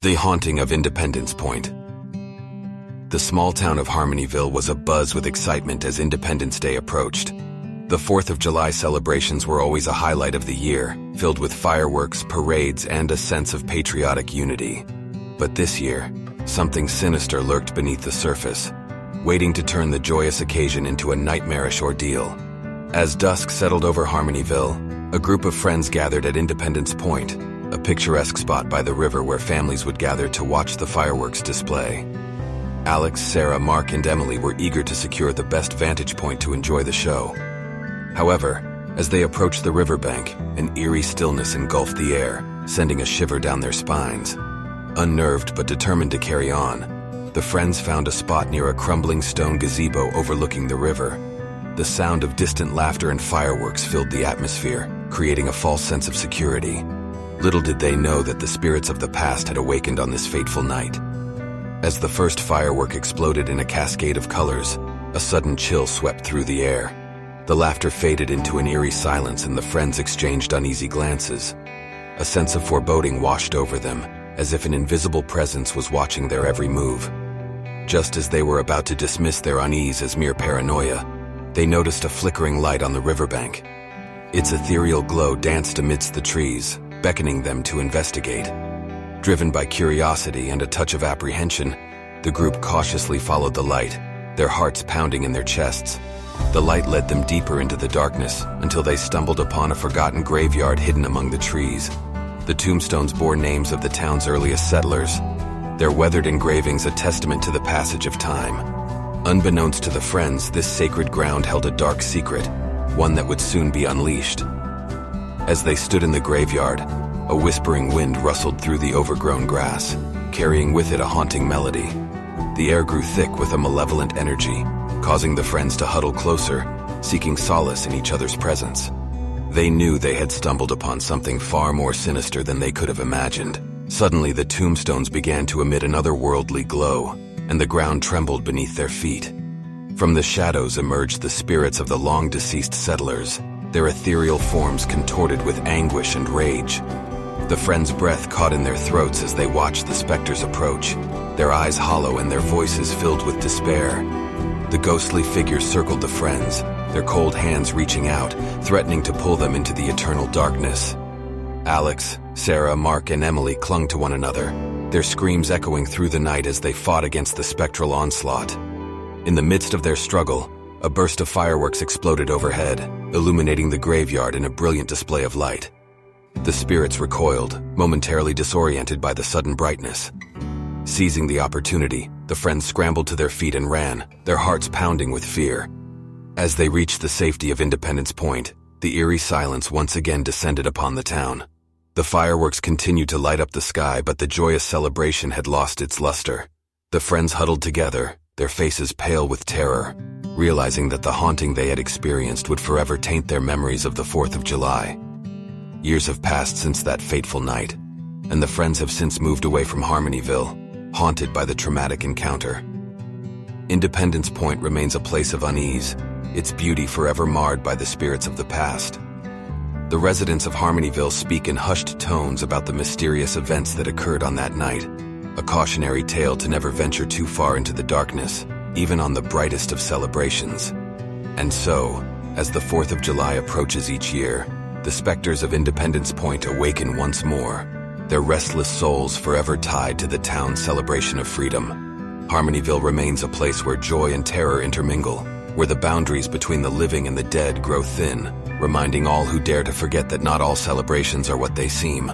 The haunting of Independence Point. The small town of Harmonyville was abuzz with excitement as Independence Day approached. The 4th of July celebrations were always a highlight of the year, filled with fireworks, parades, and a sense of patriotic unity. But this year, something sinister lurked beneath the surface, waiting to turn the joyous occasion into a nightmarish ordeal. As dusk settled over Harmonyville, a group of friends gathered at Independence Point, a picturesque spot by the river where families would gather to watch the fireworks display. Alex, Sarah, Mark, and Emily were eager to secure the best vantage point to enjoy the show. However, as they approached the riverbank, an eerie stillness engulfed the air, sending a shiver down their spines. Unnerved but determined to carry on, the friends found a spot near a crumbling stone gazebo overlooking the river. The sound of distant laughter and fireworks filled the atmosphere, creating a false sense of security. Little did they know that the spirits of the past had awakened on this fateful night. As the first firework exploded in a cascade of colors, a sudden chill swept through the air. The laughter faded into an eerie silence and the friends exchanged uneasy glances. A sense of foreboding washed over them, as if an invisible presence was watching their every move. Just as they were about to dismiss their unease as mere paranoia, they noticed a flickering light on the riverbank. Its ethereal glow danced amidst the trees, beckoning them to investigate. Driven by curiosity and a touch of apprehension, the group cautiously followed the light, their hearts pounding in their chests. The light led them deeper into the darkness until they stumbled upon a forgotten graveyard hidden among the trees. The tombstones bore names of the town's earliest settlers, their weathered engravings a testament to the passage of time. Unbeknownst to the friends, this sacred ground held a dark secret, one that would soon be unleashed. As they stood in the graveyard, a whispering wind rustled through the overgrown grass, carrying with it a haunting melody. The air grew thick with a malevolent energy, causing the friends to huddle closer, seeking solace in each other's presence. They knew they had stumbled upon something far more sinister than they could have imagined. Suddenly, the tombstones began to emit an otherworldly glow, and the ground trembled beneath their feet. From the shadows emerged the spirits of the long-deceased settlers, their ethereal forms contorted with anguish and rage. The friends' breath caught in their throats as they watched the specters approach, their eyes hollow and their voices filled with despair. The ghostly figures circled the friends, their cold hands reaching out, threatening to pull them into the eternal darkness. Alex, Sarah, Mark, and Emily clung to one another, their screams echoing through the night as they fought against the spectral onslaught. In the midst of their struggle, a burst of fireworks exploded overhead, illuminating the graveyard in a brilliant display of light. The spirits recoiled, momentarily disoriented by the sudden brightness. Seizing the opportunity, the friends scrambled to their feet and ran, their hearts pounding with fear. As they reached the safety of Independence Point, the eerie silence once again descended upon the town. The fireworks continued to light up the sky, but the joyous celebration had lost its luster. The friends huddled together, their faces pale with terror, realizing that the haunting they had experienced would forever taint their memories of the 4th of July. Years have passed since that fateful night, and the friends have since moved away from Harmonyville, haunted by the traumatic encounter. Independence Point remains a place of unease, its beauty forever marred by the spirits of the past. The residents of Harmonyville speak in hushed tones about the mysterious events that occurred on that night, a cautionary tale to never venture too far into the darkness, even on the brightest of celebrations. And so, as the 4th of July approaches each year, the specters of Independence Point awaken once more, their restless souls forever tied to the town's celebration of freedom. Harmonyville remains a place where joy and terror intermingle, where the boundaries between the living and the dead grow thin, reminding all who dare to forget that not all celebrations are what they seem.